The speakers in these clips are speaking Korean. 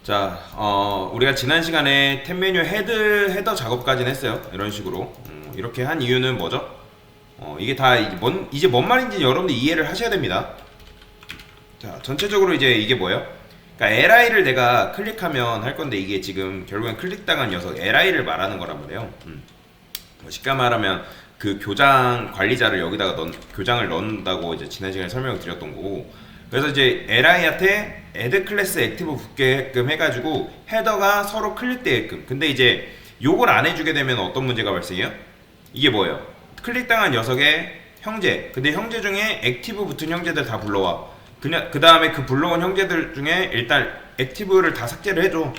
자, 우리가 지난 시간에 탭 메뉴 헤더 작업까지는 했어요. 이런 식으로. 이렇게 한 이유는 뭐죠? 이게 다 이제 뭔 말인지 여러분들 이해를 하셔야 됩니다. 자, 전체적으로 이제 이게 뭐예요? 그러니까 LI를 내가 클릭하면 할 건데 이게 지금 결국엔 클릭당한 녀석 LI를 말하는 거란 말이에요. 쉽게 말하면 그 교장 관리자를 여기다가 교장을 넣는다고 이제 지난 시간에 설명을 드렸던 거고, 그래서 이제 LI한테 add 클래스 액티브 붙게끔 해가지고 헤더가 서로 클릭되게끔. 근데 이제 요걸 안 해주게 되면 어떤 문제가 발생해요? 이게 뭐예요? 클릭당한 녀석의 형제, 근데 형제 중에 액티브 붙은 형제들 다 불러와. 그냥 그 다음에 그 불러온 형제들 중에 일단 액티브를 다 삭제를 해줘.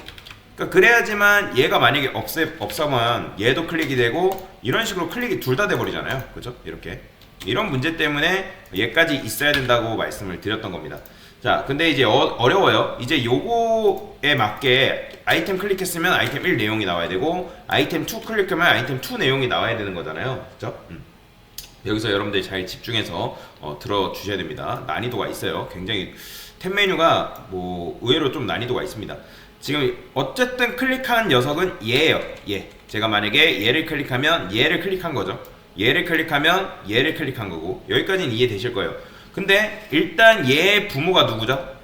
그러니까 그래야지만 얘가 만약에 없으면 얘도 클릭이 되고 이런 식으로 클릭이 둘 다 돼버리잖아요. 그죠? 이렇게 이런 문제 때문에 얘까지 있어야 된다고 말씀을 드렸던 겁니다. 자, 근데 이제 어려워요. 이제 요거에 맞게 아이템 클릭했으면 아이템 1 내용이 나와야 되고, 아이템 2 클릭하면 아이템 2 내용이 나와야 되는 거잖아요. 그죠? 여기서 여러분들이 잘 집중해서 들어주셔야 됩니다. 난이도가 있어요. 굉장히 탭 메뉴가 뭐 의외로 좀 난이도가 있습니다. 지금 어쨌든 클릭한 녀석은 얘예요. 얘. 제가 만약에 얘를 클릭하면 얘를 클릭한 거죠. 얘를 클릭하면 얘를 클릭한 거고, 여기까지는 이해되실 거예요. 근데 일단 얘의 부모가 누구죠?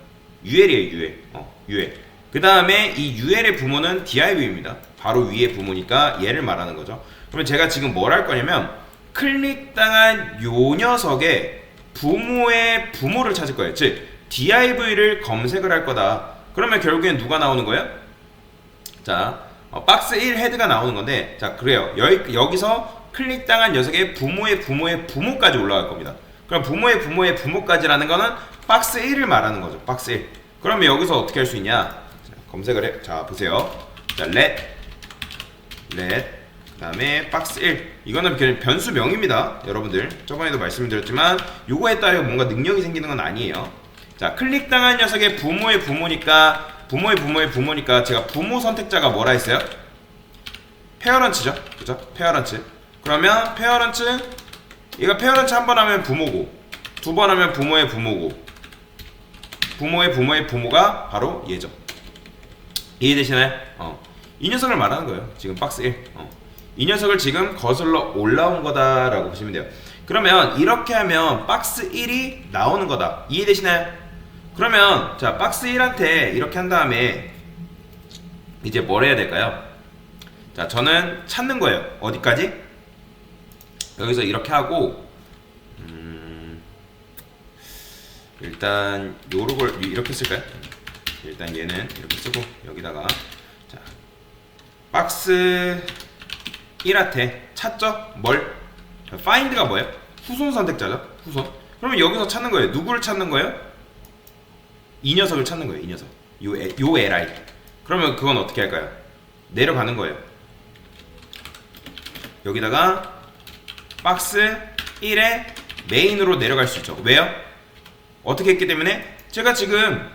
UL이에요. UL. UL. 그 다음에 이 UL의 부모는 DIV입니다. 바로 위의 부모니까 얘를 말하는 거죠. 그러면 제가 지금 뭘 할 거냐면 클릭당한 요 녀석의 부모의 부모를 찾을 거예요. 즉 DIV를 검색을 할 거다. 그러면 결국엔 누가 나오는 거예요? 자, 박스 1 헤드가 나오는 건데, 자, 그래요. 여기서 클릭당한 녀석의 부모의 부모까지 올라갈 겁니다. 그럼 부모의 부모까지라는 거는 박스 1을 말하는 거죠. 박스 1. 그러면 여기서 어떻게 할 수 있냐? 자, 검색을 해. 자, 보세요. 자, let 그 다음에 박스 1. 이거는 변수명입니다. 여러분들 저번에도 말씀드렸지만 요거에 따라 뭔가 능력이 생기는 건 아니에요. 자, 클릭당한 녀석의 부모의 부모니까 제가 부모 선택자가 뭐라 했어요? 페어런츠죠. 그죠? 페어런츠. 그러면 페어런츠, 얘가 페어런츠 한 번 하면 부모고, 두 번 하면 부모의 부모고, 부모의 부모가 바로 얘죠. 이해되시나요? 이 녀석을 말하는 거예요. 지금 박스 1. 이 녀석을 지금 거슬러 올라온 거다라고 보시면 돼요. 그러면 이렇게 하면 박스 1이 나오는 거다. 이해되시나요? 그러면 자, 박스 1한테 이렇게 한 다음에 이제 뭘 해야 될까요? 자, 저는 찾는 거예요. 어디까지? 여기서 이렇게 하고, 일단 요걸 이렇게 쓸까요? 일단 얘는 이렇게 쓰고 여기다가, 자, 박스 1한테 찾죠? 뭘? find가 뭐예요? 후손 선택자죠? 후손. 그러면 여기서 찾는 거예요. 누구를 찾는 거예요? 이 녀석을 찾는 거예요. 이 녀석. 요 LI. 그러면 그건 어떻게 할까요? 내려가는 거예요. 여기다가 박스 1의 메인으로 내려갈 수 있죠. 왜요? 어떻게 했기 때문에 제가 지금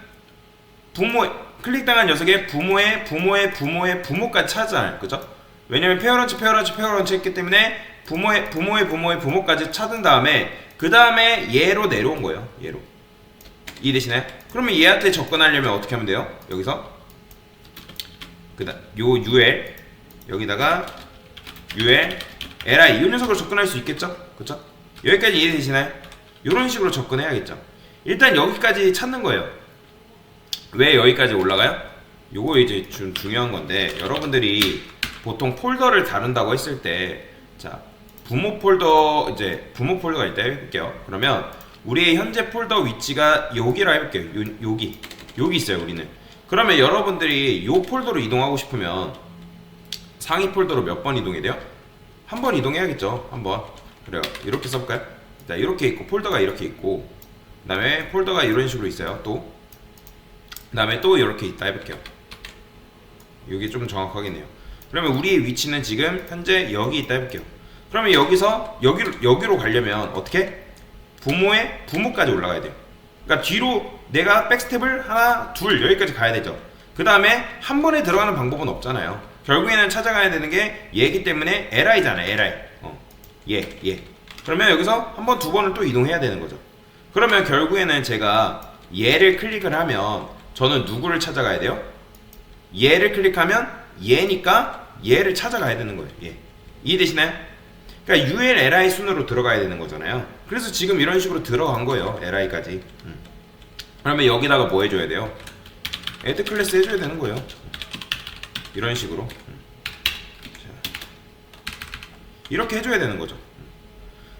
클릭당한 녀석의 부모의 부모까지 찾았잖아요. 그죠? 왜냐면 페어런츠 했기 때문에 부모의 부모까지 찾은 다음에 그 다음에 얘로 내려온 거예요. 얘로. 이해되시나요? 그러면 얘한테 접근하려면 어떻게 하면 돼요? 여기서 그다음 요 UL 여기다가 UL LI 이 녀석으로 접근할 수 있겠죠? 그쵸? 여기까지 이해되시나요? 이런 식으로 접근해야겠죠. 일단 여기까지 찾는 거예요. 왜 여기까지 올라가요? 요거 이제 좀 중요한 건데, 여러분들이 보통 폴더를 다룬다고 했을 때, 자, 부모 폴더가 있다 해볼게요. 그러면 우리의 현재 폴더 위치가 여기라 해볼게요. 여기 있어요, 우리는. 그러면 여러분들이 요 폴더로 이동하고 싶으면 상위 폴더로 몇 번 이동해야 돼요? 한 번 이동해야겠죠. 한 번. 그래요. 이렇게 써볼까요? 자, 이렇게 있고 폴더가 이렇게 있고, 그 다음에 폴더가 이런 식으로 있어요. 또 그 다음에 또 이렇게 있다 해볼게요. 이게 좀 정확하겠네요. 그러면 우리의 위치는 지금 현재 여기 있다 해볼게요. 그러면 여기서 여기로 가려면 어떻게? 부모의 부모까지 올라가야 돼요. 그러니까 뒤로 내가 백스텝을 하나 둘 여기까지 가야 되죠. 그 다음에 한 번에 들어가는 방법은 없잖아요. 결국에는 찾아가야 되는 게 얘기 때문에 LI잖아요. LI. 얘. 그러면 여기서 한 번, 두 번을 또 이동해야 되는 거죠. 그러면 결국에는 제가 얘를 클릭을 하면 저는 누구를 찾아가야 돼요? 얘를 클릭하면 얘니까 얘를 찾아가야 되는 거예요. 얘. 이해되시나요? 그러니까 ULLI 순으로 들어가야 되는 거잖아요. 그래서 지금 이런 식으로 들어간 거예요. LI까지. 그러면 여기다가 뭐 해줘야 돼요? add 클래스 해줘야 되는 거예요. 이런 식으로. 자, 이렇게 해줘야 되는 거죠.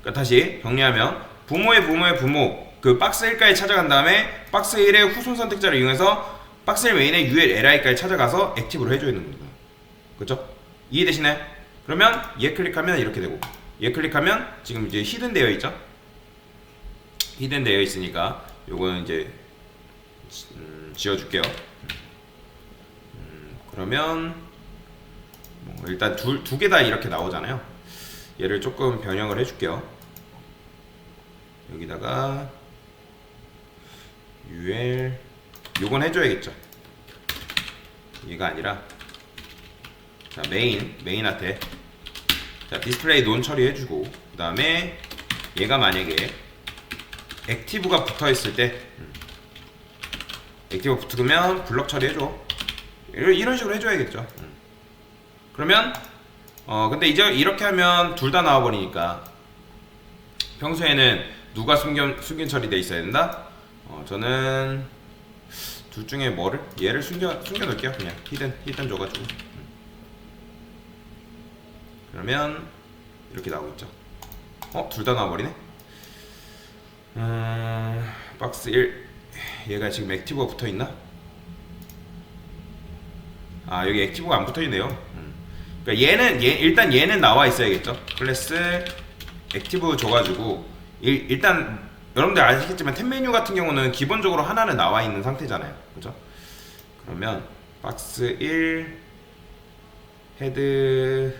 그러니까 다시 정리하면 부모의 부모 그 박스 1까지 찾아간 다음에 박스 1의 후손 선택자를 이용해서 박스 1 메인의 ULLI까지 찾아가서 액티브로 해줘야 되는 겁니다. 그렇죠? 이해되시나요? 그러면 얘 클릭하면 이렇게 되고 얘 클릭하면 지금 이제 히든 되어 있죠? 히든 되어 있으니까 요거는 이제 지워줄게요. 그러면 뭐 일단 두 개 다 이렇게 나오잖아요. 얘를 조금 변형을 해줄게요. 여기다가 UL 요건 해줘야겠죠. 얘가 아니라 자 메인한테 자 디스플레이 논 처리해주고 그 다음에 얘가 만약에 액티브가 붙어있을 때 액티브 붙으면 블럭 처리해줘. 이런 식으로 해줘야겠죠. 그러면 근데 이제 이렇게 하면 둘 다 나와버리니까 평소에는 누가 숨긴 처리돼 있어야 된다? 저는 둘 중에 뭐를? 얘를 숨겨 놓을게요. 그냥 히든 줘가지고. 그러면 이렇게 나오겠죠. 둘 다 나와버리네. 박스 1 얘가 지금 액티브가 붙어있나? 아 여기 액티브가 안 붙어있네요. 그러니까 일단 얘는 나와 있어야겠죠. 클래스 액티브 줘가지고 일단 여러분들 아시겠지만 탭 메뉴 같은 경우는 기본적으로 하나는 나와 있는 상태잖아요. 그죠? 그러면 박스 1 헤드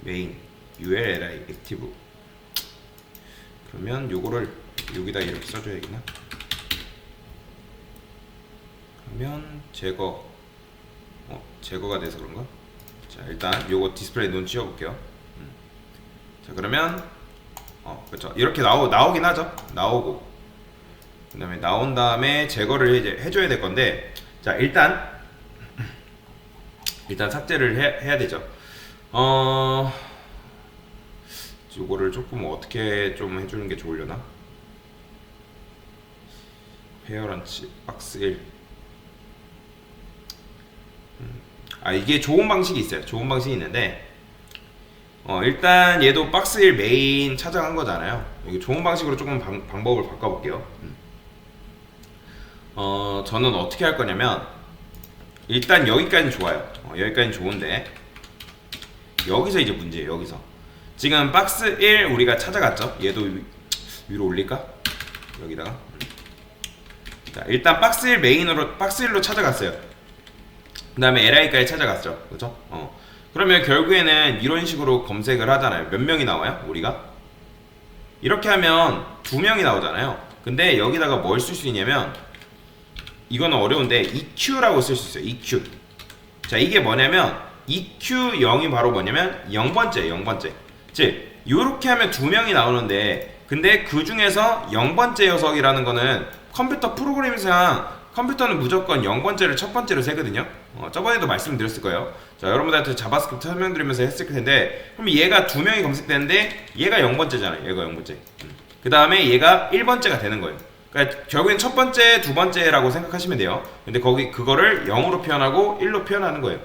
메인 ULLI 액티브 그러면 요거를 여기다 이렇게 써줘야겠나? 그러면 제거가 돼서 그런가? 자 일단 요거 디스플레이 논 지워볼게요. 자 그러면 그렇죠. 이렇게 나오긴 하죠. 나오고 그 다음에 나온 다음에 제거를 이제 해줘야 될 건데 자 일단 삭제를 해야 되죠. 요거를 조금 어떻게 좀 해주는 게 좋으려나? 페어런치 박스 1 이게 좋은 방식이 있어요. 좋은 방식이 있는데 일단 얘도 박스 1 메인 찾아간 거잖아요. 여기 좋은 방식으로 조금 방법을 바꿔볼게요. 저는 어떻게 할 거냐면 일단 여기까지는 좋아요. 여기까지는 좋은데 여기서 이제 문제예요. 여기서 지금 박스 1 우리가 찾아갔죠. 얘도 위로 올릴까? 여기다가 자 일단 박스 1 메인으로 박스 1로 찾아갔어요. 그 다음에 LI까지 찾아갔죠. 그죠? 그러면 결국에는 이런 식으로 검색을 하잖아요. 몇 명이 나와요? 우리가? 이렇게 하면 2명이 나오잖아요. 근데 여기다가 뭘 쓸 수 있냐면 이거는 어려운데 EQ라고 쓸 수 있어요. EQ. 자 이게 뭐냐면 EQ0이 바로 뭐냐면 0번째. 즉 요렇게 하면 2명이 나오는데 근데 그 중에서 0번째 녀석이라는 거는 컴퓨터 프로그램상 컴퓨터는 무조건 0번째를 첫 번째로 세거든요. 저번에도 말씀드렸을 거예요. 자, 여러분들한테 자바스크립트 설명드리면서 했을 텐데 그럼 얘가 2명이 검색되는데 얘가 0번째잖아요. 얘가 0번째. 그 다음에 얘가 1번째가 되는 거예요. 그러니까 결국엔 첫 번째, 두 번째라고 생각하시면 돼요. 근데 그거를 0으로 표현하고 1로 표현하는 거예요.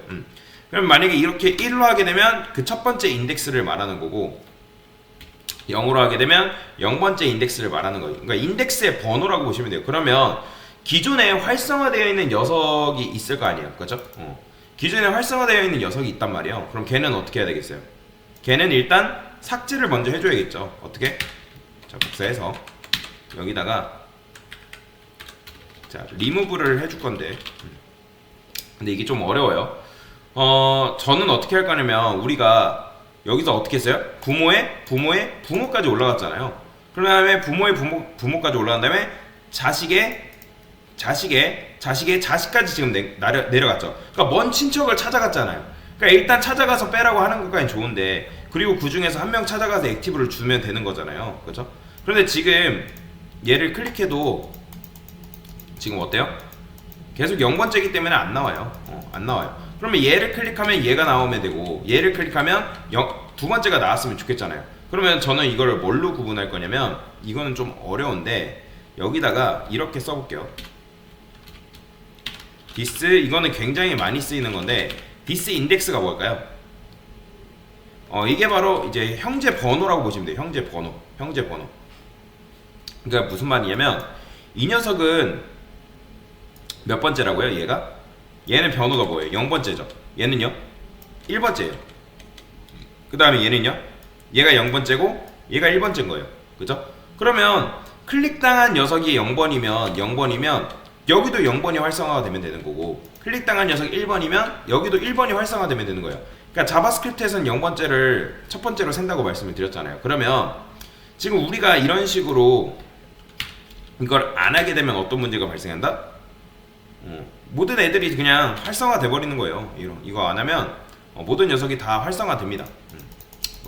그럼 만약에 이렇게 1로 하게 되면 그 첫 번째 인덱스를 말하는 거고 0으로 하게 되면 0번째 인덱스를 말하는 거예요. 그러니까 인덱스의 번호라고 보시면 돼요. 그러면 기존에 활성화되어 있는 녀석이 있을 거 아니에요. 그죠? 기존에 활성화되어 있는 녀석이 있단 말이에요. 그럼 걔는 어떻게 해야 되겠어요? 걔는 일단 삭제를 먼저 해줘야겠죠. 어떻게? 자, 복사해서 여기다가 자, 리무브를 해줄 건데 근데 이게 좀 어려워요. 저는 어떻게 할 거냐면 우리가 여기서 어떻게 했어요? 부모까지 올라갔잖아요. 그 다음에 부모까지 올라간 다음에 자식의 자식까지 지금 내려갔죠. 그러니까 먼 친척을 찾아갔잖아요. 그러니까 일단 찾아가서 빼라고 하는 것까지 좋은데 그리고 그 중에서 한 명 찾아가서 액티브를 주면 되는 거잖아요. 그렇죠? 그런데 지금 얘를 클릭해도 지금 어때요? 계속 0번째이기 때문에 안 나와요. 안 나와요. 그러면 얘를 클릭하면 얘가 나오면 되고, 얘를 클릭하면 두 번째가 나왔으면 좋겠잖아요. 그러면 저는 이걸 뭘로 구분할 거냐면, 이거는 좀 어려운데 여기다가 이렇게 써볼게요. 디스, 이거는 굉장히 많이 쓰이는 건데, 디스 인덱스가 뭘까요? 이게 바로 이제 형제 번호라고 보시면 돼요. 형제 번호. 그러니까 무슨 말이냐면, 이 녀석은 몇 번째라고요? 얘는 번호가 뭐예요? 0번째죠. 얘는요? 1번째예요. 그 다음에 얘는요? 얘가 0번째고 얘가 1번째인 거예요. 그죠? 그러면 클릭당한 녀석이 0번이면 여기도 0번이 활성화가 되면 되는 거고, 클릭당한 녀석이 1번이면 여기도 1번이 활성화되면 되는 거예요. 그러니까 자바스크립트에서는 0번째를 첫 번째로 센다고 말씀을 드렸잖아요. 그러면 지금 우리가 이런 식으로 이걸 안 하게 되면 어떤 문제가 발생한다? 모든 애들이 그냥 활성화 돼 버리는 거예요. 이거 안 하면 모든 녀석이 다 활성화 됩니다.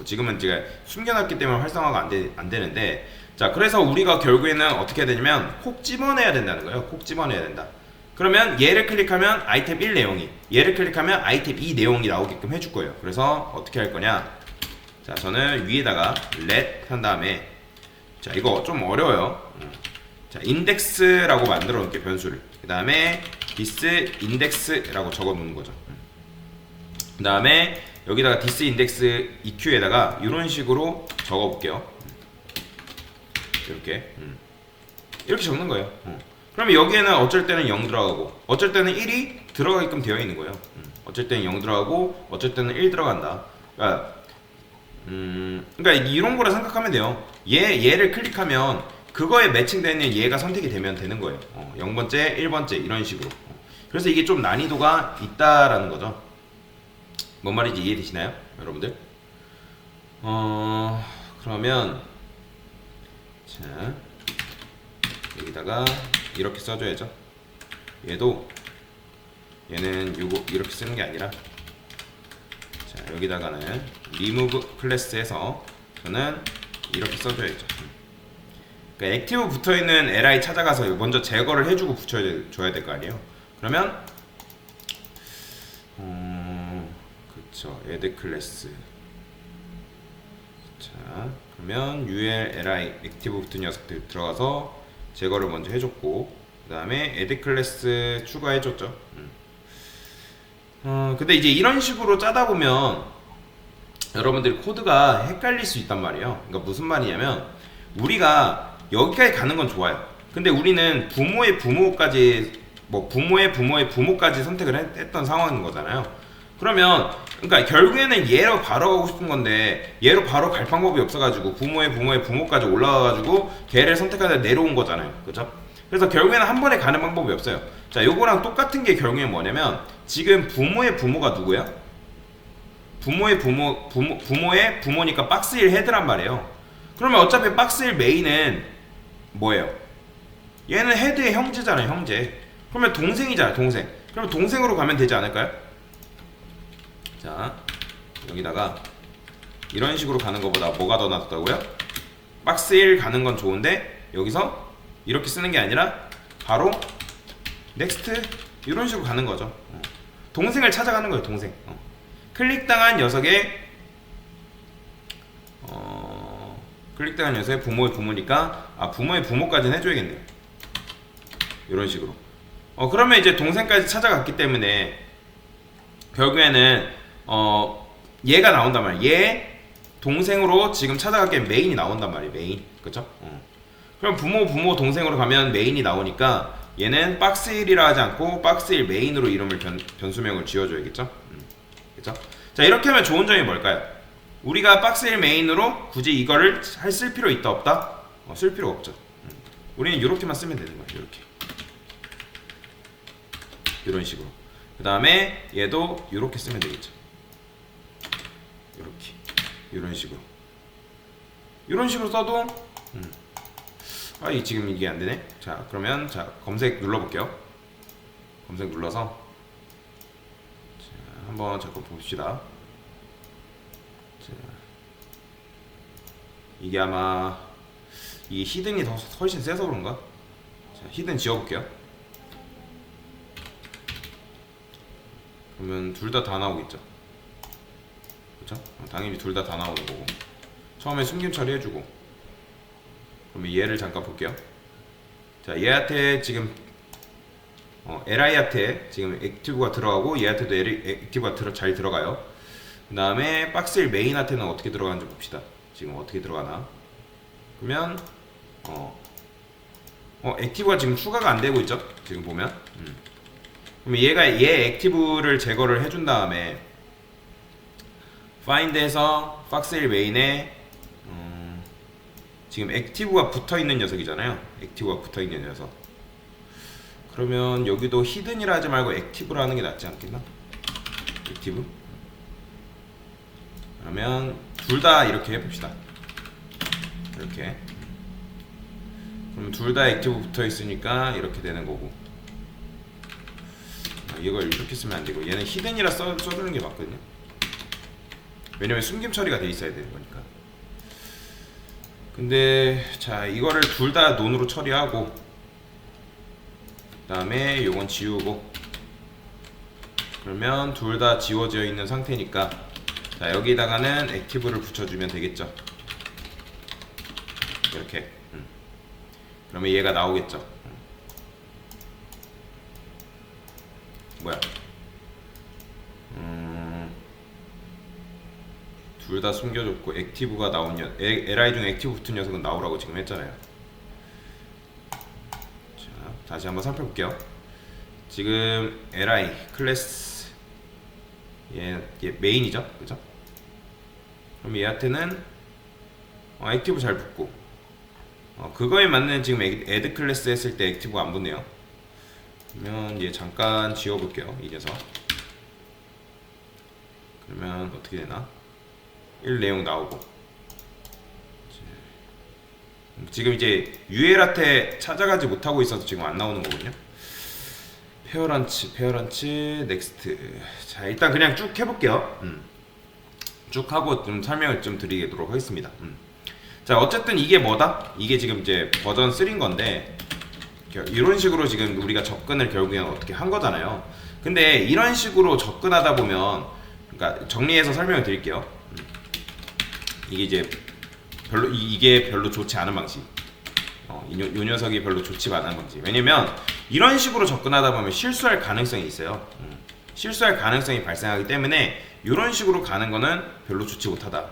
지금은 제가 숨겨놨기 때문에 활성화가 안 되는데, 자, 그래서 우리가 결국에는 어떻게 해야 되냐면 콕 집어내야 된다는 거예요. 콕 집어내야 된다. 그러면 얘를 클릭하면 아이템 1 내용이, 얘를 클릭하면 아이템 2 내용이 나오게끔 해줄 거예요. 그래서 어떻게 할 거냐? 자, 저는 위에다가 let 한 다음에, 자, 이거 좀 어려워요. 자, 인덱스라고 만들어 놓을게요. 변수를. 그 다음에 this index라고 적어 놓는 거죠. 그 다음에 여기다가 this index eq에다가 이런 식으로 적어 볼게요. 이렇게 적는 거예요. 그러면 여기에는 어쩔 때는 0 들어가고 어쩔 때는 1이 들어가게끔 되어 있는 거예요. 어쩔 때는 0 들어가고 어쩔 때는 1 들어간다. 그러니까 이런 거라 생각하면 돼요. 얘를 클릭하면 그거에 매칭되는 얘가 선택이 되면 되는 거예요. 0번째, 1번째 이런 식으로. 그래서 이게 좀 난이도가 있다라는 거죠. 뭔 말인지 이해되시나요, 여러분들? 그러면 자, 여기다가 이렇게 써줘야죠. 얘는 이렇게 쓰는 게 아니라, 자, 여기다가는 remove 클래스에서 저는 이렇게 써줘야죠. 그러니까 액티브 붙어있는 li 찾아가서 먼저 제거를 해주고 붙여줘야 될 거 아니에요. 그러면 그쵸, add 클래스. 자, 그러면 ul li 액티브 붙은 녀석들 들어가서 제거를 먼저 해줬고, 그 다음에 add 클래스 추가해줬죠. 근데 이제 이런 식으로 짜다 보면 여러분들이 코드가 헷갈릴 수 있단 말이에요. 그러니까 무슨 말이냐면, 우리가 여기까지 가는 건 좋아요. 근데 우리는 부모의 부모까지, 부모의 부모까지 선택을 했던 상황인 거잖아요. 그러면 그러니까 결국에는 얘로 바로 가고 싶은 건데 얘로 바로 갈 방법이 없어가지고 부모의 부모까지 올라가가지고 걔를 선택하다 내려온 거잖아요. 그죠? 그래서 결국에는 한 번에 가는 방법이 없어요. 자, 요거랑 똑같은 게 결국엔 뭐냐면, 지금 부모의 부모가 누구야? 부모의 부모니까 박스 1 헤드란 말이에요. 그러면 어차피 박스 1 메인은 뭐예요? 얘는 헤드의 형제잖아요, 형제. 그러면 동생이잖아요, 동생. 그러면 동생으로 가면 되지 않을까요? 자, 여기다가 이런 식으로 가는 것보다 뭐가 더 낫다고요? 박스 1 가는 건 좋은데 여기서 이렇게 쓰는 게 아니라 바로 넥스트 이런 식으로 가는 거죠. 동생을 찾아가는 거예요, 동생. 클릭당한 녀석의 클릭당한 녀석의 부모의 부모니까 부모의 부모까지는 해줘야겠네요. 이런 식으로. 그러면 이제 동생까지 찾아갔기 때문에 결국에는 얘가 나온단 말이에요. 얘 동생으로 지금 찾아갈게 메인이 나온단 말이에요. 메인. 그쵸? 그럼 부모 동생으로 가면 메인이 나오니까 얘는 박스 1이라 하지 않고 박스 1 메인으로 이름을 변수명을 지어줘야겠죠? 그쵸? 자, 이렇게 하면 좋은 점이 뭘까요? 우리가 박스 1 메인으로 굳이 이거를 쓸 필요 있다 없다? 쓸 필요 없죠. 우리는 이렇게만 쓰면 되는 거예요. 이렇게. 이런 식으로. 그 다음에 얘도 이렇게 쓰면 되겠죠. 이렇게. 이런 식으로. 이런 식으로 써도 지금 이게 안 되네. 자, 그러면 검색 눌러볼게요. 검색 눌러서 한번 잠깐 봅시다. 자, 이게 아마 이 히든이 훨씬 세서 그런가? 자, 히든 지워볼게요. 그러면 둘 다 나오겠죠. 그렇죠? 당연히 둘 다 나오는 거고. 처음에 숨김 처리해주고. 그러면 얘를 잠깐 볼게요. 자, 얘한테 지금 li한테 지금 액티브가 들어가고 얘한테도 액티브가 잘 들어가요. 그 다음에 박스1 메인한테는 어떻게 들어가는지 봅시다. 지금 어떻게 들어가나. 그러면 액티브가 지금 추가가 안 되고 있죠. 지금 보면. 그러면 얘 액티브를 제거를 해준 다음에 find에서 박스1 메인에 지금 액티브가 붙어있는 녀석이잖아요. 액티브가 붙어있는 녀석. 그러면 여기도 히든이라 하지 말고 액티브로 하는 게 낫지 않겠나? 액티브. 그러면 둘 다 이렇게 해봅시다. 이렇게. 그럼 둘 다 액티브 붙어있으니까 이렇게 되는 거고. 이걸 이렇게 쓰면 안 되고 얘는 히든이라 써주는 게 맞거든요. 왜냐면 숨김 처리가 돼 있어야 되는 거니까. 근데 자, 이거를 둘 다 논으로 처리하고 그 다음에 요건 지우고. 그러면 둘 다 지워져 있는 상태니까 자, 여기다가는 액티브를 붙여주면 되겠죠. 이렇게. 그러면 얘가 나오겠죠. 뭐야? 둘 다 숨겨줬고 액티브가 나온 li 중에 액티브 붙은 녀석은 나오라고 지금 했잖아요. 자, 다시 한번 살펴볼게요. 지금 li 클래스 얘 메인이죠, 그죠? 그럼 얘한테는 액티브 잘 붙고 그거에 맞는 지금 애드 클래스 했을 때 액티브가 안 붙네요. 그러면 얘 잠깐 지워볼게요, 이 녀석. 그러면 어떻게 되나? 1 내용 나오고. 지금 이제 UL한테 찾아가지 못하고 있어서 지금 안 나오는 거거든요. 페어런치, 넥스트. 자, 일단 그냥 쭉 해볼게요. 쭉 하고 좀 설명을 좀 드리도록 하겠습니다. 자, 어쨌든 이게 뭐다? 이게 지금 이제 버전 3인 건데 이런 식으로 지금 우리가 접근을 결국엔 어떻게 한 거잖아요. 근데 이런 식으로 접근하다 보면, 그러니까 정리해서 설명을 드릴게요. 이게 별로 좋지 않은 방식. 요 녀석이 별로 좋지 않은 방식. 왜냐면 이런 식으로 접근하다 보면 실수할 가능성이 있어요. 실수할 가능성이 발생하기 때문에 이런 식으로 가는 거는 별로 좋지 못하다.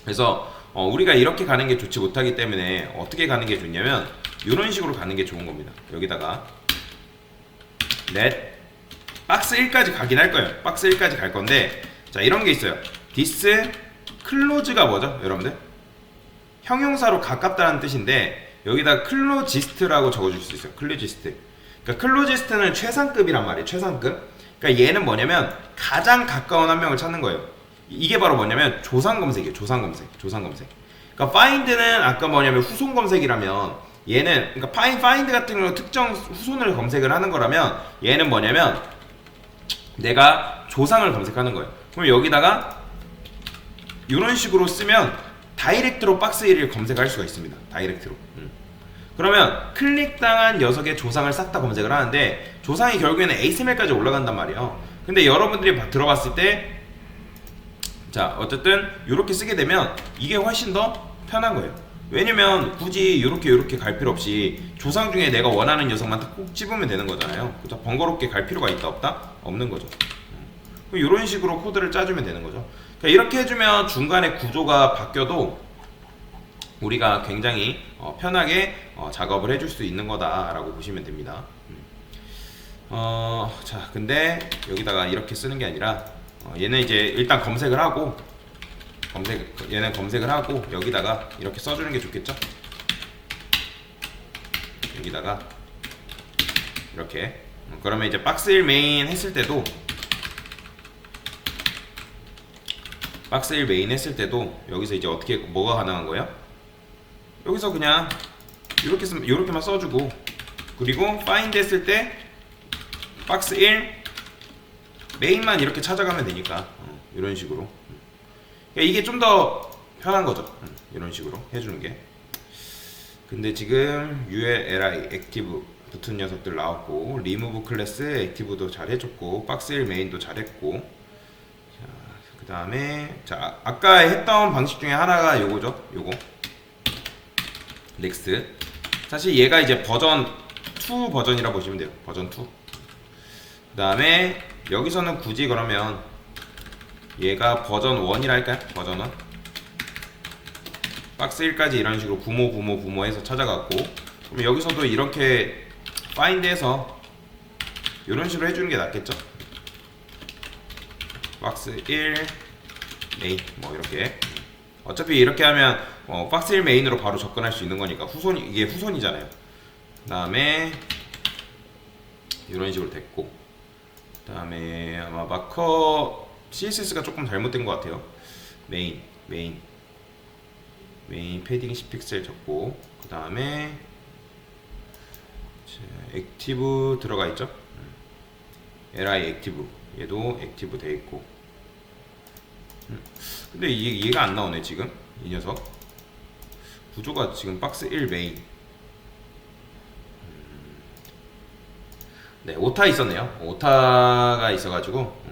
그래서 우리가 이렇게 가는 게 좋지 못하기 때문에 어떻게 가는 게 좋냐면 이런 식으로 가는 게 좋은 겁니다. 여기다가 let 박스 1까지 가긴 할 거예요. 박스 1까지 갈 건데, 자, 이런 게 있어요. this close가 뭐죠, 여러분들? 형용사로 가깝다는 뜻인데 여기다 클로지스트라고 적어줄 수 있어요. 클로지스트. 그러니까 클로지스트는 최상급이란 말이에요. 최상급. 그러니까 얘는 뭐냐면 가장 가까운 한 명을 찾는 거예요. 이게 바로 뭐냐면 조상 검색이에요. 조상 검색. 그러니까 find는 아까 뭐냐면 후손 검색이라면 얘는, 그러니까 find 같은 경우 특정 후손을 검색을 하는 거라면 얘는 뭐냐면 내가 조상을 검색하는 거예요. 그럼 여기다가 이런 식으로 쓰면 다이렉트로 박스 1을 검색할 수가 있습니다. 다이렉트로. 그러면 클릭당한 녀석의 조상을 싹 다 검색을 하는데 조상이 결국에는 ASML까지 올라간단 말이에요. 근데 여러분들이 들어봤을 때, 자, 어쨌든 이렇게 쓰게 되면 이게 훨씬 더 편한 거예요. 왜냐면 굳이 이렇게 갈 필요 없이 조상 중에 내가 원하는 녀석만 꼭 집으면 되는 거잖아요. 그죠? 번거롭게 갈 필요가 있다 없다? 없는 거죠. 이런 식으로 코드를 짜주면 되는 거죠. 그러니까 이렇게 해주면 중간에 구조가 바뀌어도 우리가 굉장히 편하게 작업을 해줄 수 있는 거다라고 보시면 됩니다. 자, 근데 여기다가 이렇게 쓰는 게 아니라 얘는 이제 일단 검색을 하고 얘는 검색을 하고 여기다가 이렇게 써주는 게 좋겠죠? 여기다가 이렇게. 그러면 이제 박스 1 메인 했을 때도 여기서 이제 어떻게 뭐가 가능한 거예요? 여기서 그냥 이렇게만 써주고, 그리고 find 했을 때 박스 1 메인만 이렇게 찾아가면 되니까 이런 식으로. 그러니까 이게 좀 더 편한 거죠. 이런 식으로 해주는 게. 근데 지금 ul li 액티브 붙은 녀석들 나왔고, 리무브 클래스 액티브도 잘 해줬고, 박스 1 메인도 잘했고. 자, 그 다음에 자, 아까 했던 방식 중에 하나가 요거죠. 요거 넥스트. 사실 얘가 이제 버전 2 버전이라 보시면 돼요. 버전 2. 그 다음에 여기서는 굳이 그러면 얘가 버전 1이라 할까요? 버전 1. 박스 1까지 이런 식으로 부모 해서 찾아갔고, 그럼 여기서도 이렇게 파인드해서 이런 식으로 해주는 게 낫겠죠? 박스 1 메인 뭐 이렇게. 어차피 이렇게 하면 박스 1 메인으로 바로 접근할 수 있는 거니까 이게 후손이잖아요. 그 다음에 이런 식으로 됐고, 그 다음에 아마 마커 CSS가 조금 잘못된 것 같아요. 메인 패딩 10픽셀 적고, 그 다음에 액티브 들어가 있죠. li 액티브, 얘도 액티브 돼 있고. 근데 얘가 안 나오네 지금. 이 녀석 구조가 지금 박스 1 메인. 네, 오타 있었네요. 오타가 있어가지고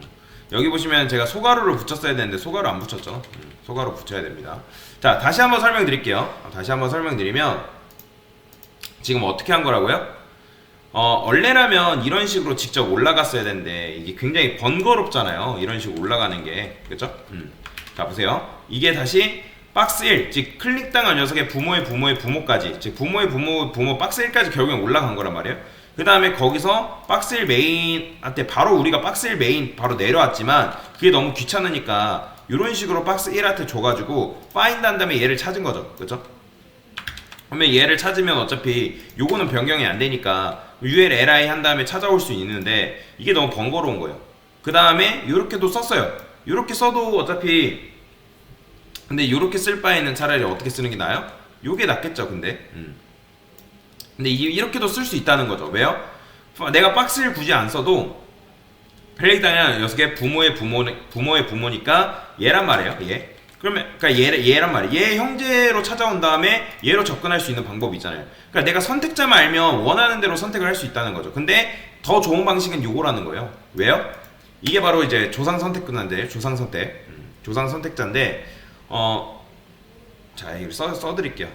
여기 보시면 제가 소가루를 붙였어야 되는데 소가루 안 붙였죠. 소가루 붙여야 됩니다. 자, 다시 한번 설명드릴게요. 다시 한번 설명드리면 지금 어떻게 한 거라고요? 원래라면 이런 식으로 직접 올라갔어야 되는데 이게 굉장히 번거롭잖아요. 이런 식으로 올라가는 게, 그렇죠? 자, 보세요. 이게 다시 박스 1, 즉 클릭당한 녀석의 부모의 부모까지, 즉 부모 박스 1까지 결국엔 올라간 거란 말이에요. 그 다음에 거기서 박스 1 메인한테 바로 우리가 박스 1 메인 바로 내려왔지만 그게 너무 귀찮으니까 이런 식으로 박스 1한테 줘가지고 파인드 한 다음에 얘를 찾은 거죠. 그렇죠? 그러면 얘를 찾으면 어차피 요거는 변경이 안 되니까 ULLI 한 다음에 찾아올 수 있는데 이게 너무 번거로운 거예요. 그 다음에 요렇게도 썼어요. 요렇게 써도 어차피, 근데 요렇게 쓸 바에는 차라리 어떻게 쓰는 게 나아요? 요게 낫겠죠. 근데 이렇게도 쓸 수 있다는 거죠. 왜요? 내가 박스를 굳이 안 써도 클릭당한 녀석의 부모의 부모니까 얘란 말이에요. 얘. 그러면 그러니까 얘란 말이에요. 얘 형제로 찾아온 다음에 얘로 접근할 수 있는 방법이 있잖아요. 그러니까 내가 선택자만 알면 원하는 대로 선택을 할 수 있다는 거죠. 근데 더 좋은 방식은 요거라는 거예요. 왜요? 이게 바로 이제 조상 선택자인데, 조상 선택자인데, 자, 이걸 써드릴게요.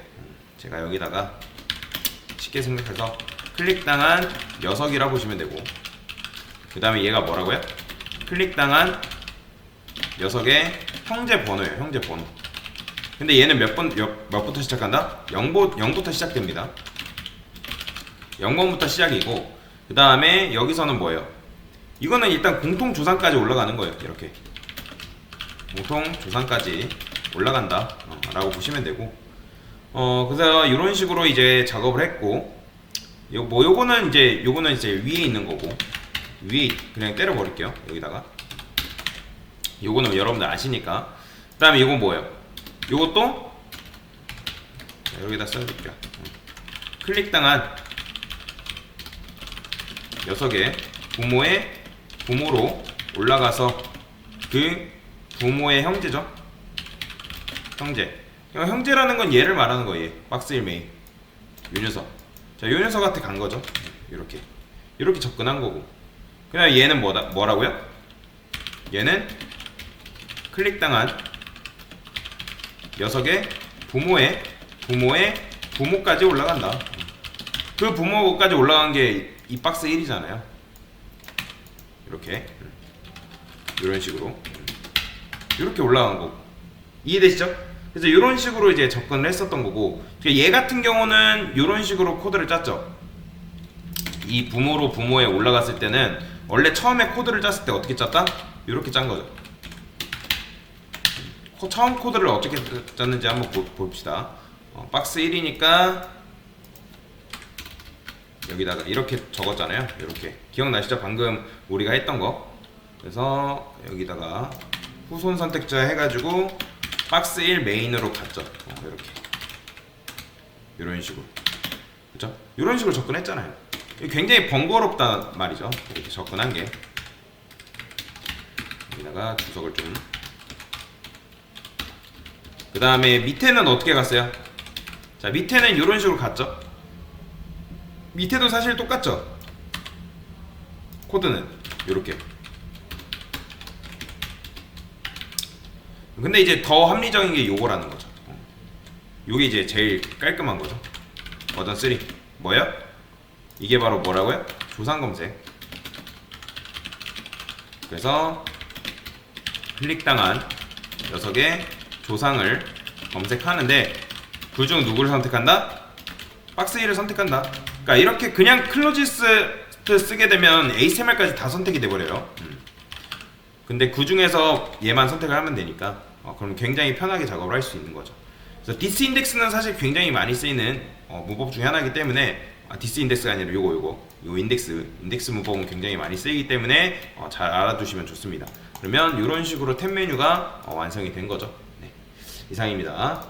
제가 여기다가 쉽게 생각해서 클릭당한 녀석이라 보시면 되고, 그 다음에 얘가 뭐라고요? 클릭당한 녀석의 형제 번호예요. 형제 번호. 근데 얘는 몇부터 시작한다? 0부터 시작됩니다. 0번부터 시작이고, 그 다음에 여기서는 뭐예요? 이거는 일단 공통 조상까지 올라가는 거예요. 이렇게 공통 조상까지 올라간다 라고 보시면 되고, 그래서 이런 식으로 이제 작업을 했고, 요거는 이제 위에 있는 거고, 위에 그냥 때려 버릴게요. 여기다가 요거는 여러분들 아시니까. 그 다음에 요건 뭐예요? 요것도 여기다 써줄게요. 클릭당한 녀석의 부모로 올라가서 그 부모의 형제죠. 형제라는 건 얘를 말하는 거예요. 박스 1 메인 요 녀석. 자, 요 녀석한테 간 거죠. 이렇게 접근한 거고. 그 다음에 얘는 뭐라고요? 얘는 클릭당한 녀석의 부모의 부모까지 올라간다. 그 부모까지 올라간 게 이 박스 1이잖아요. 이런 식으로 이렇게 올라간 거 이해되시죠? 그래서 이런 식으로 이제 접근을 했었던 거고, 얘 같은 경우는 이런 식으로 코드를 짰죠. 이 부모에 올라갔을 때는 원래 처음에 코드를 짰을 때 어떻게 짰다? 이렇게 짠 거죠. 처음 코드를 어떻게 짰는지 한번 봅시다. 박스 1이니까 여기다가 이렇게 적었잖아요. 이렇게 기억나시죠? 방금 우리가 했던 거. 그래서 여기다가 후손 선택자 해가지고 박스 1 메인으로 갔죠. 이렇게 이런 식으로, 그렇죠? 이런 식으로 접근했잖아요. 굉장히 번거롭단 말이죠. 이렇게 접근한 게. 여기다가 주석을 좀. 그 다음에 밑에는 어떻게 갔어요? 자, 밑에는 이런 식으로 갔죠. 밑에도 사실 똑같죠. 코드는 요렇게. 근데 이제 더 합리적인 게 요거라는 거죠. 요게 이제 제일 깔끔한 거죠. 버전 3 뭐야? 이게 바로 뭐라고요? 조상 검색. 그래서 클릭당한 녀석의 조상을 검색하는데 그중 누구를 선택한다? 박스 1을 선택한다. 그러니까 이렇게 그냥 클로지스트 쓰게 되면 HTML까지 다 선택이 돼버려요. 근데 그 중에서 얘만 선택을 하면 되니까 그럼 굉장히 편하게 작업을 할 수 있는 거죠. 그래서 디스 인덱스는 사실 굉장히 많이 쓰이는 문법 중에 하나이기 때문에 디스 인덱스가 아니라 요 인덱스 문법은 굉장히 많이 쓰이기 때문에 잘 알아두시면 좋습니다. 그러면 이런 식으로 탭 메뉴가 완성이 된 거죠. 네, 이상입니다.